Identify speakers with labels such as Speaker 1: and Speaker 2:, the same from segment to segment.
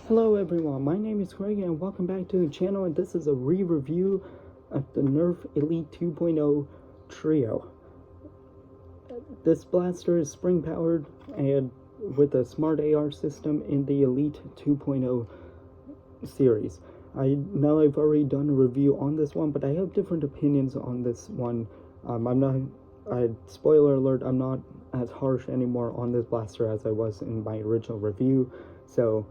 Speaker 1: Hello everyone, my name is Craig and welcome back to the channel, and this is a re-review of the Nerf Elite 2.0 Trio. This blaster is spring powered and with a smart AR system in the Elite 2.0 series. I know I've already done a review on this one, but I have different opinions on this one. Spoiler alert, I'm not as harsh anymore on this blaster as I was in my original review, so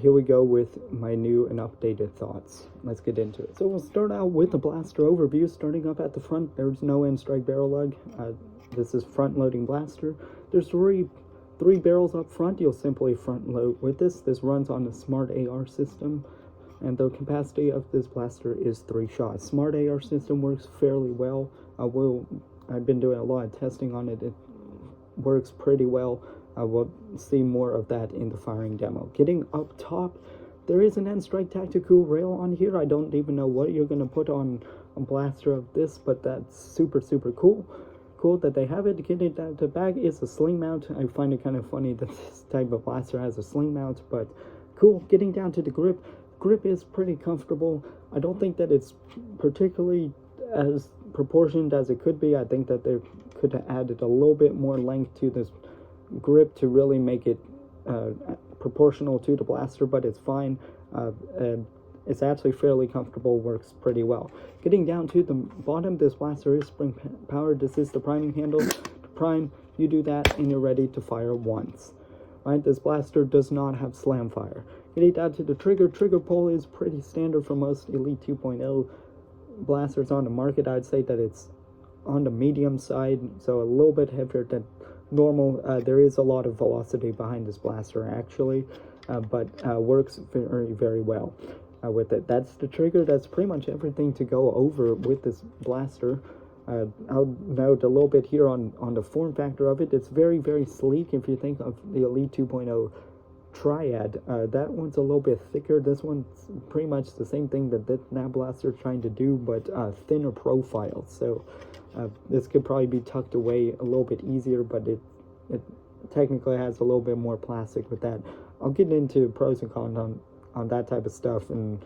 Speaker 1: here we go with my new and updated thoughts. Let's get into it. So we'll start out with the blaster overview. Starting up at the front, there's no end strike barrel lug. This is front loading blaster. There's three barrels up front. You'll simply front load with this. This runs on the smart AR system, and the capacity of this blaster is 3 shots. Smart AR system works fairly well. I've been doing a lot of testing on it. It works pretty well. We'll see more of that in the firing demo. Getting up top, there is an end strike tactical rail on here. I don't even know what you're going to put on a blaster of this, but that's super cool. Cool that they have it. Getting down to back is a sling mount. I find it kind of funny that this type of blaster has a sling mount, but cool. Getting down to the grip. Grip is pretty comfortable. I don't think that it's particularly as proportioned as it could be. I think that they could have added a little bit more length to this grip to really make it proportional to the blaster, but it's fine. And it's actually fairly comfortable, works pretty well. Getting down to the bottom, this blaster is spring powered. This is the priming handle. To prime, you do that and you're ready to fire once. Right, this blaster does not have slam fire. Getting down to the trigger pull is pretty standard for most Elite 2.0 blasters on the market. I'd say that it's on the medium side, so a little bit heavier than normal. There is a lot of velocity behind this blaster actually, but works very well with it. That's the trigger. That's pretty much everything to go over with this blaster. I'll note a little bit here on the form factor of it. It's very sleek. If you think of the Elite 2.0 Triad, that one's a little bit thicker. This one's pretty much the same thing that that blaster is trying to do, but thinner profile. So this could probably be tucked away a little bit easier, but it technically has a little bit more plastic with that. I'll get into pros and cons on that type of stuff, and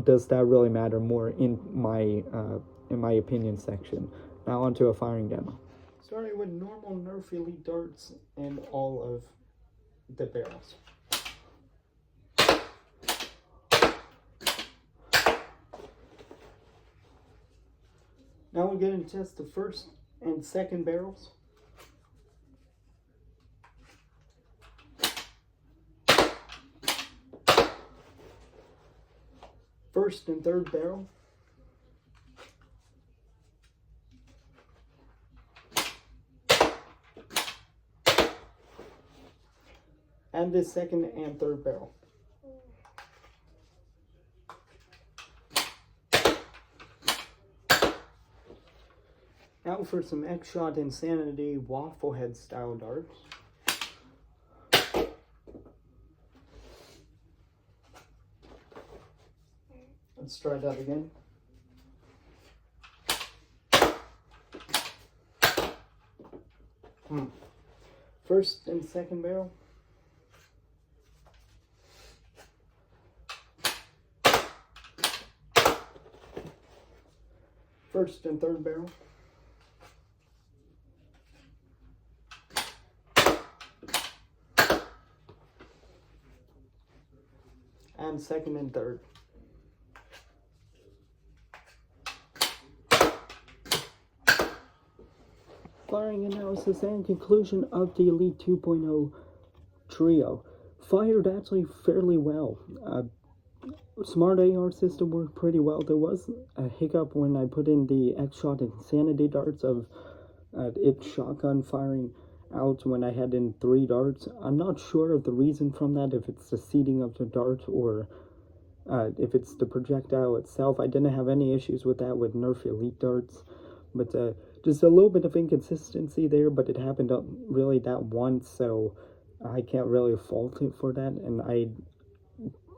Speaker 1: does that really matter more in my opinion section. Now onto a firing demo. Starting with normal Nerf Elite darts and all of the barrels. Now we're going to test the first and second barrels. First and third barrel. And the second and third barrel. Now for some X-Shot Insanity waffle head style darts. Let's try that again. First and second barrel. First and third barrel. And second and third. Firing analysis and conclusion of the Elite 2.0 Trio. Fired actually fairly well. Smart AR system worked pretty well. There was a hiccup when I put in the X-Shot Insanity darts of it shotgun firing out when I had in 3 darts. I'm not sure of the reason from that, if it's the seating of the dart or if it's the projectile itself. I didn't have any issues with that with Nerf Elite darts, but just a little bit of inconsistency there, but it happened really that once, so I can't really fault it for that, and I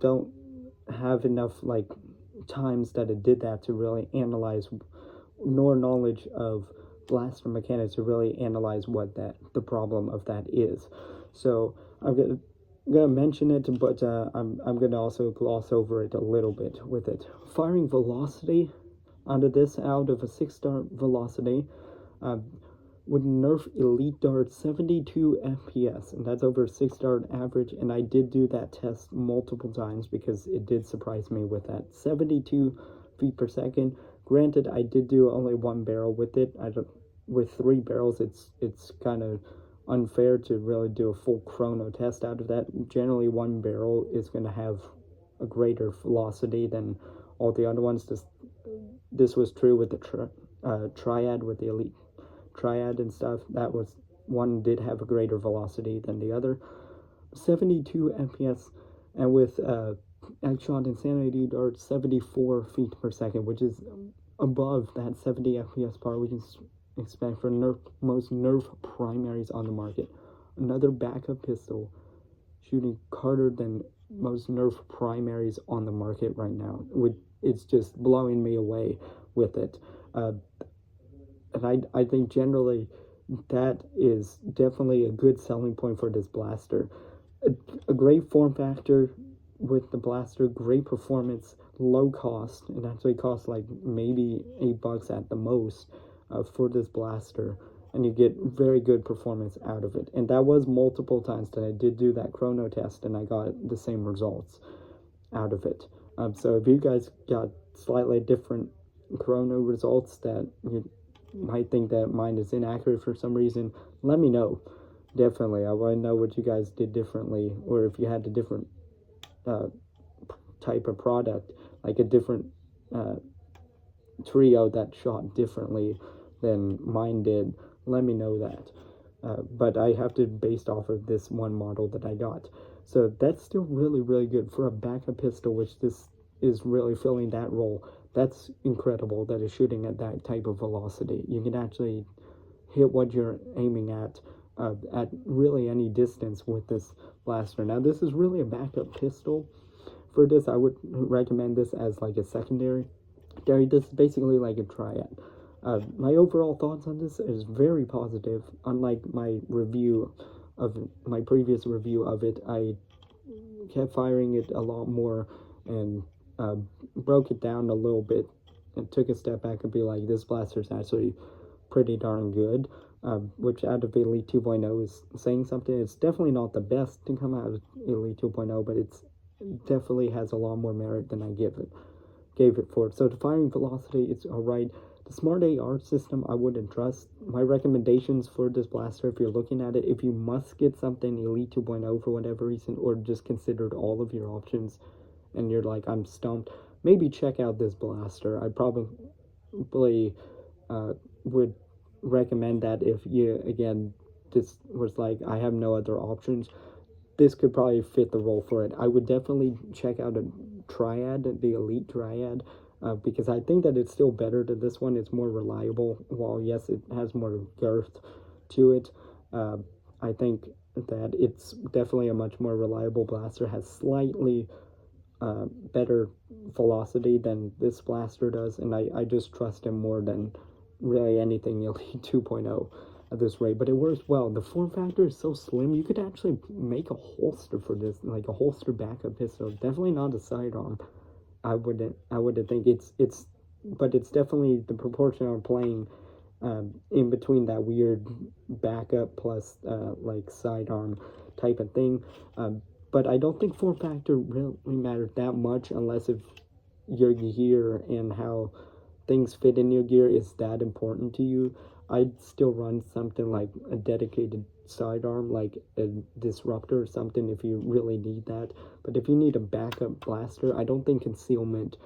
Speaker 1: don't have enough times that it did that to really analyze, nor knowledge of blaster mechanics to really analyze what the problem of that is. So I'm gonna gonna mention it, but I'm gonna also gloss over it a little bit with it. Firing velocity out of a 6-star velocity, uh, with Nerf Elite Dart 72 FPS, and that's over 6-star average. And I did do that test multiple times because it did surprise me with that 72 feet per second. Granted, I did do only one barrel with it. With 3 barrels, it's kind of unfair to really do a full chrono test out of that. Generally, one barrel is going to have a greater velocity than all the other ones. This was true with the triad, with the Elite Triad and stuff. That was one did have a greater velocity than the other. 72 FPS, and with Eggshot Insanity Dart 74 feet per second, which is above that 70 FPS bar we can expect for most Nerf primaries on the market. Another backup pistol shooting harder than most Nerf primaries on the market right now. It's just blowing me away with it. And I think generally that is definitely a good selling point for this blaster. A great form factor with the blaster, great performance, low cost. It actually costs like maybe $8 at the most for this blaster, and you get very good performance out of it. And that was multiple times that I did do that chrono test, and I got the same results out of it. So if you guys got slightly different chrono results that you might think that mine is inaccurate for some reason, let me know. Definitely, I want to know what you guys did differently, or if you had a different type of product, like a different trio that shot differently than mine did. Let me know that. But I have to based off of this one model that I got. So that's still really, really good for a backup pistol, which this is really filling that role. That's incredible that it's shooting at that type of velocity. You can actually hit what you're aiming at really any distance with this blaster. Now, this is really a backup pistol. For this, I would recommend this as like a secondary. This is basically like a triad. My overall thoughts on this is very positive. Unlike my previous review of it, I kept firing it a lot more and broke it down a little bit and took a step back and be like, this blaster is actually pretty darn good, which out of Elite 2.0 is saying something. It's definitely not the best to come out of Elite 2.0, but it definitely has a lot more merit than I gave it for. So the firing velocity, it's alright. The Smart AR system, I wouldn't trust. My recommendations for this blaster, if you're looking at it, if you must get something Elite 2.0 for whatever reason, or just considered all of your options, and you're like, I'm stumped, maybe check out this blaster. I probably would recommend that if you, again, this was like, I have no other options. This could probably fit the role for it. I would definitely check out a triad, the Elite Triad, because I think that it's still better than this one. It's more reliable. While yes, it has more girth to it, I think that it's definitely a much more reliable blaster. Has slightly better velocity than this blaster does, and I just trust him more than really anything Elite 2.0 at this rate. But it works well. The form factor is so slim, you could actually make a holster for this, like a holster backup pistol. Definitely not a sidearm. I wouldn't think but it's definitely the proportion I'm playing in between that weird backup plus like sidearm type of thing. But I don't think form factor really matters that much unless if your gear and how things fit in your gear is that important to you. I'd still run something like a dedicated sidearm, like a disruptor or something, if you really need that. But if you need a backup blaster, I don't think concealment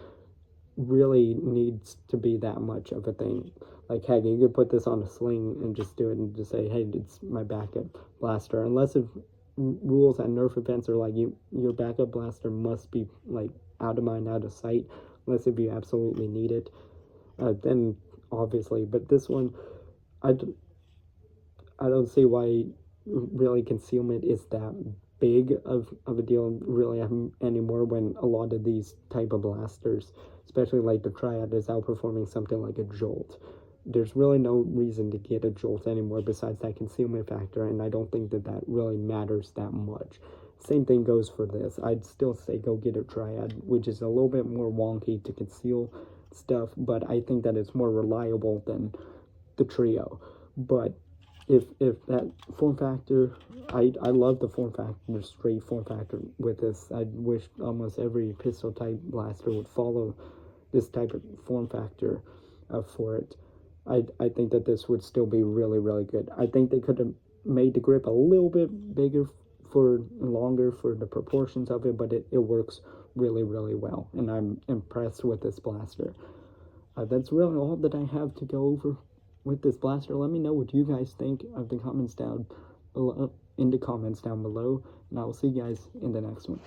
Speaker 1: really needs to be that much of a thing. Like, heck, you could put this on a sling and just do it and just say, hey, it's my backup blaster. Unless if rules at Nerf events are like, your backup blaster must be like out of mind, out of sight, unless if you absolutely need it, then obviously. But this one, I don't see why really concealment is that big of a deal really anymore, when a lot of these type of blasters, especially like the Triad, is outperforming something like a Jolt. There's really no reason to get a Jolt anymore besides that concealment factor, and I don't think that really matters that much. Same thing goes for this. I'd still say go get a Triad, which is a little bit more wonky to conceal stuff, but I think that it's more reliable than the Trio. But if that form factor, I love the form factor, straight form factor with this. I wish almost every pistol type blaster would follow this type of form factor for it. I think that this would still be really, really good. I think they could have made the grip a little bit bigger for longer for the proportions of it, but it works really, really well, and I'm impressed with this blaster. That's really all that I have to go over with this blaster. Let me know what you guys think of the comments down below, in the comments down below, and I will see you guys in the next one.